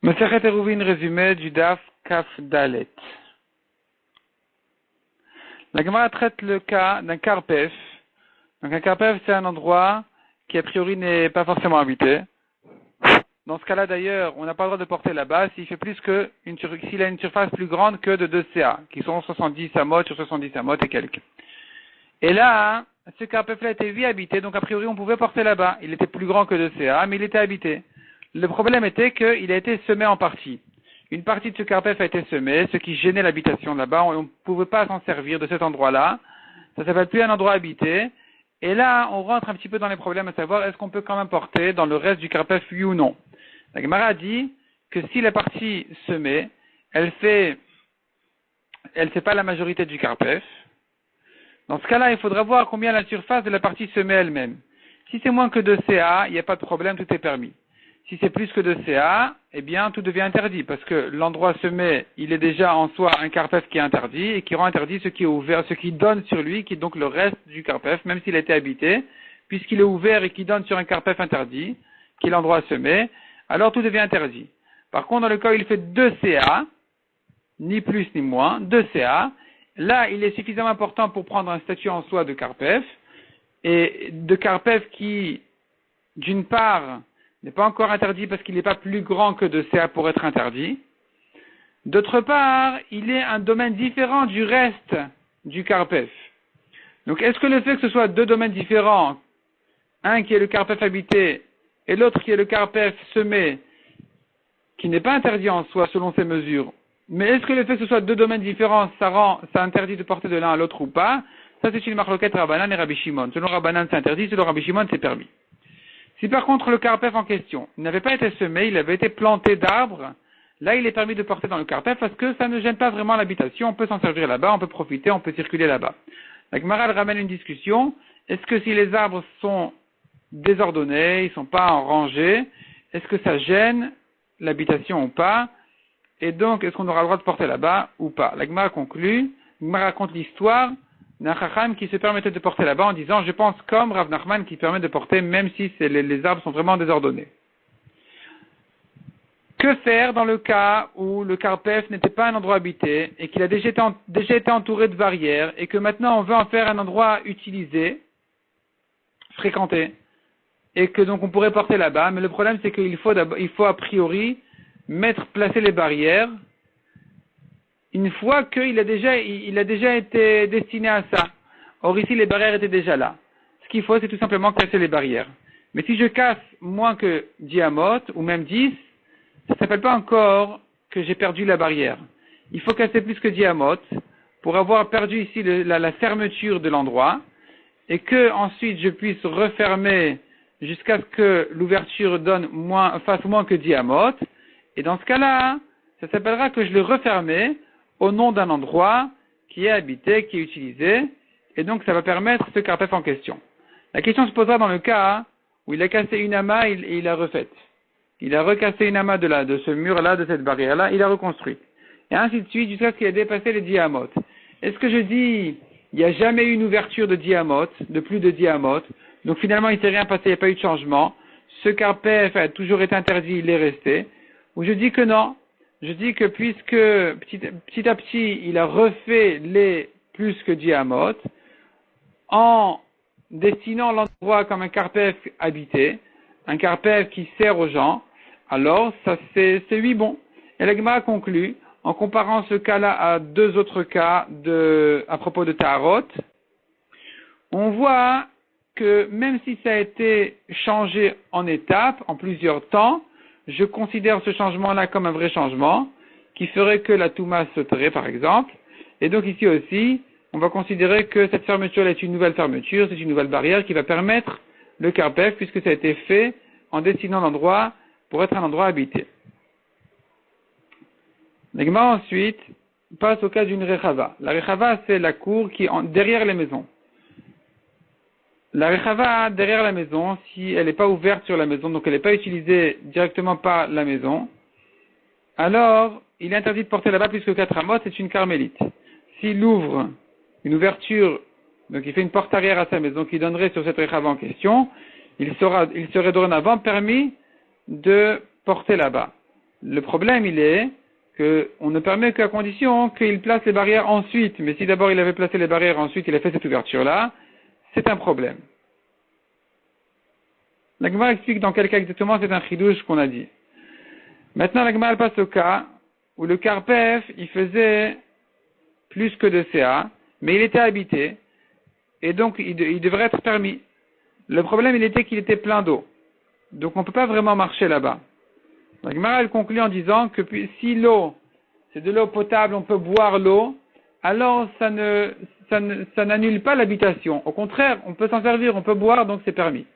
Masechet Eruvin, résumé du Daf Kaf Dalet. La Gemara traite le cas d'un karpef. Donc un karpef, c'est un endroit qui a priori n'est pas forcément habité. Dans ce cas-là d'ailleurs, on n'a pas le droit de porter là-bas s'il fait s'il a une surface plus grande que de 2 CA, qui sont 70 amot sur 70 amot et quelques. Et là, ce karpef-là était oui habité, donc a priori on pouvait porter là-bas. Il était plus grand que 2 CA, mais il était habité. Le problème était qu'il a été semé en partie. Une partie de ce karpef a été semée, ce qui gênait l'habitation là-bas. On ne pouvait pas s'en servir de cet endroit-là. Ça s'appelle plus un endroit habité. Et là, on rentre un petit peu dans les problèmes à savoir est-ce qu'on peut quand même porter dans le reste du karpef, oui ou non. La Gemara dit que si la partie semée, elle fait pas la majorité du karpef, dans ce cas-là, il faudra voir combien la surface de la partie semée elle-même. Si c'est moins que 2 CA, il n'y a pas de problème, tout est permis. Si c'est plus que 2 CA, eh bien, tout devient interdit, parce que l'endroit semé, il est déjà en soi un karpef qui est interdit, et qui rend interdit ce qui est ouvert, ce qui donne sur lui, qui est donc le reste du karpef, même s'il a été habité, puisqu'il est ouvert et qui donne sur un karpef interdit, qui est l'endroit semé, alors tout devient interdit. Par contre, dans le cas où il fait 2 CA, ni plus ni moins, 2 CA, là, il est suffisamment important pour prendre un statut en soi de karpef, et de karpef qui, d'une part, n'est pas encore interdit parce qu'il n'est pas plus grand que 2 CA pour être interdit. D'autre part, il est un domaine différent du reste du karpef. Donc, est-ce que le fait que ce soit deux domaines différents, un qui est le karpef habité et l'autre qui est le karpef semé, qui n'est pas interdit en soi selon ses mesures, mais est-ce que le fait que ce soit deux domaines différents, ça interdit de porter de l'un à l'autre ou pas? Ça, c'est une marloquette Rabbanan et Rabbi Shimon. Selon Rabbanan, c'est interdit, selon Rabbi Shimon, c'est permis. Si par contre le karpef en question n'avait pas été semé, il avait été planté d'arbres, là il est permis de porter dans le karpef parce que ça ne gêne pas vraiment l'habitation, on peut s'en servir là-bas, on peut profiter, on peut circuler là-bas. La Gemara ramène une discussion, est-ce que si les arbres sont désordonnés, ils ne sont pas en rangée, est-ce que ça gêne l'habitation ou pas? Et donc est-ce qu'on aura le droit de porter là-bas ou pas? La Gemara conclut, la Gemara raconte l'histoire d'un chacham qui se permettait de porter là-bas en disant, je pense comme Rav Nachman qui permet de porter même si les arbres sont vraiment désordonnés. Que faire dans le cas où le karpef n'était pas un endroit habité et qu'il a déjà été entouré de barrières et que maintenant on veut en faire un endroit utilisé, fréquenté, et que donc on pourrait porter là-bas, mais le problème c'est qu'il faut a priori placer les barrières une fois qu'il a déjà été destiné à ça. Or ici, les barrières étaient déjà là. Ce qu'il faut, c'est tout simplement casser les barrières. Mais si je casse moins que 10 amot, ou même 10, ça ne s'appelle pas encore que j'ai perdu la barrière. Il faut casser plus que 10 amot pour avoir perdu ici la fermeture de l'endroit, et que ensuite je puisse refermer jusqu'à ce que l'ouverture fasse moins que 10 amot. Et dans ce cas-là, ça s'appellera que je l'ai refermé au nom d'un endroit qui est habité, qui est utilisé, et donc ça va permettre ce karpef en question. La question se posera dans le cas où il a cassé une amas et il a refait. Il a recassé une amas de ce mur-là, de cette barrière-là, il a reconstruit. Et ainsi de suite, jusqu'à ce qu'il ait dépassé les 10 amot. Est-ce que je dis, il n'y a jamais eu une ouverture de 10 amot, de plus de 10 amot, donc finalement il ne s'est rien passé, il n'y a pas eu de changement, ce karpef a toujours été interdit, il est resté, ou je dis que non, je dis que puisque petit à petit, il a refait les plus que 10 amot, en destinant l'endroit comme un karpef habité, un karpef qui sert aux gens, alors ça c'est oui bon. Et la Gemara conclut, en comparant ce cas-là à deux autres cas à propos de Taharot, on voit que même si ça a été changé en étapes, en plusieurs temps, je considère ce changement-là comme un vrai changement, qui ferait que la Touma sauterait, par exemple. Et donc ici aussi, on va considérer que cette fermeture est une nouvelle fermeture, c'est une nouvelle barrière qui va permettre le karpef, puisque ça a été fait en dessinant l'endroit pour être un endroit habité. La Gemara ensuite passe au cas d'une rechava. La rechava, c'est la cour qui est derrière les maisons. La rechava, derrière la maison, si elle n'est pas ouverte sur la maison, donc elle n'est pas utilisée directement par la maison, alors il est interdit de porter là-bas plus que 4 amot, c'est une carmélite. S'il ouvre une ouverture, donc il fait une porte arrière à sa maison qui donnerait sur cette rechava en question, il serait dorénavant permis de porter là-bas. Le problème, il est qu'on ne permet qu'à condition qu'il place les barrières ensuite. Mais si d'abord il avait placé les barrières, ensuite il a fait cette ouverture-là, c'est un problème. La Gemara explique dans quel cas exactement c'est un chidouche qu'on a dit. Maintenant, la Gemara passe au cas où le Karpef, il faisait plus que de CA, mais il était habité, et donc il devrait être permis. Le problème, il était qu'il était plein d'eau. Donc on ne peut pas vraiment marcher là-bas. La Gemara, elle conclut en disant que si l'eau, c'est de l'eau potable, on peut boire l'eau, alors ça n'annule pas l'habitation. Au contraire, on peut s'en servir, on peut boire, donc c'est permis.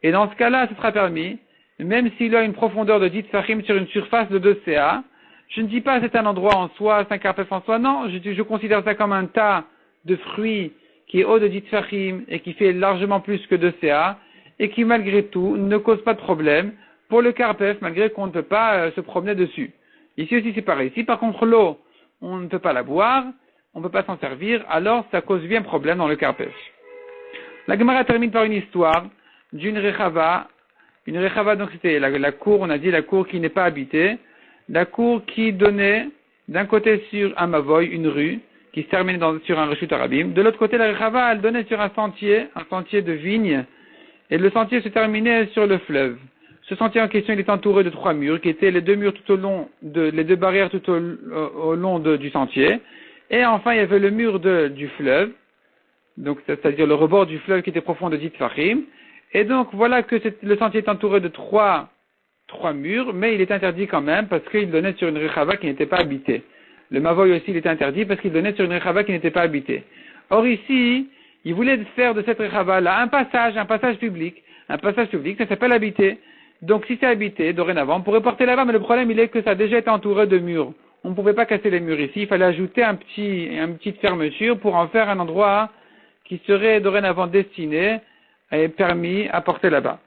Et dans ce cas-là, ce sera permis, même s'il a une profondeur de 10 tfachim sur une surface de 2 CA. Je ne dis pas c'est un endroit en soi, c'est un karpef en soi, non, je considère ça comme un tas de fruits qui est haut de 10 tfachim et qui fait largement plus que 2 CA, et qui malgré tout ne cause pas de problème pour le karpef, malgré qu'on ne peut pas se promener dessus. Ici aussi c'est pareil. Si par contre l'eau, on ne peut pas la boire, on ne peut pas s'en servir, alors ça cause bien problème dans le karpef. La Gemara termine par une histoire d'une rechava. Une rechava, donc c'était la cour, on a dit la cour qui n'est pas habitée, la cour qui donnait d'un côté sur un mavoy, une rue, qui se terminait sur un reshut arabim. De l'autre côté, la rechava, elle donnait sur un sentier de vigne, et le sentier se terminait sur le fleuve. Ce sentier en question, il est entouré de 3 murs, qui étaient les 2 murs tout au long les 2 barrières tout au long du sentier. Et enfin, il y avait le mur du fleuve, donc c'est-à-dire le rebord du fleuve qui était profond de 10 tfachim. Et donc, voilà que le sentier est entouré de 3 murs, mais il est interdit quand même parce qu'il donnait sur une rechava qui n'était pas habitée. Le mavoy aussi, il était interdit parce qu'il donnait sur une rechava qui n'était pas habitée. Or ici, il voulait faire de cette rechava-là un passage public. Un passage public, ça s'appelle habité. Donc, si c'est habité, dorénavant, on pourrait porter là-bas, mais le problème, il est que ça a déjà été entouré de murs. On ne pouvait pas casser les murs ici. Il fallait ajouter une petite fermeture pour en faire un endroit qui serait dorénavant destiné et permis à porter là-bas.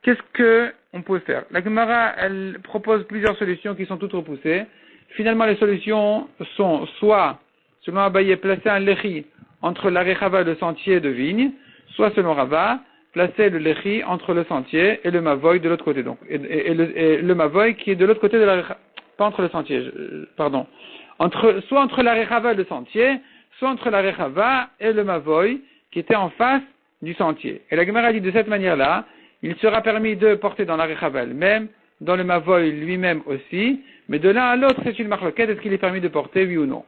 Qu'est-ce que on peut faire? La Gemara, elle propose plusieurs solutions qui sont toutes repoussées. Finalement, les solutions sont soit, selon Abaye, placer un lechi entre la rechava et le sentier de vigne, soit, selon Rava, placer le lechi entre le sentier et le mavoy de l'autre côté. Donc, et le mavoy qui est de l'autre côté de la rechava, pas entre le sentier, pardon. Soit entre la rechava et le sentier, soit entre la rechava et le mavoy qui était en face du sentier. Et la Gemara dit de cette manière-là, il sera permis de porter dans la rechava elle-même, dans le mavoy lui-même aussi, mais de l'un à l'autre, c'est une marloquette, est-ce qu'il est permis de porter, oui ou non?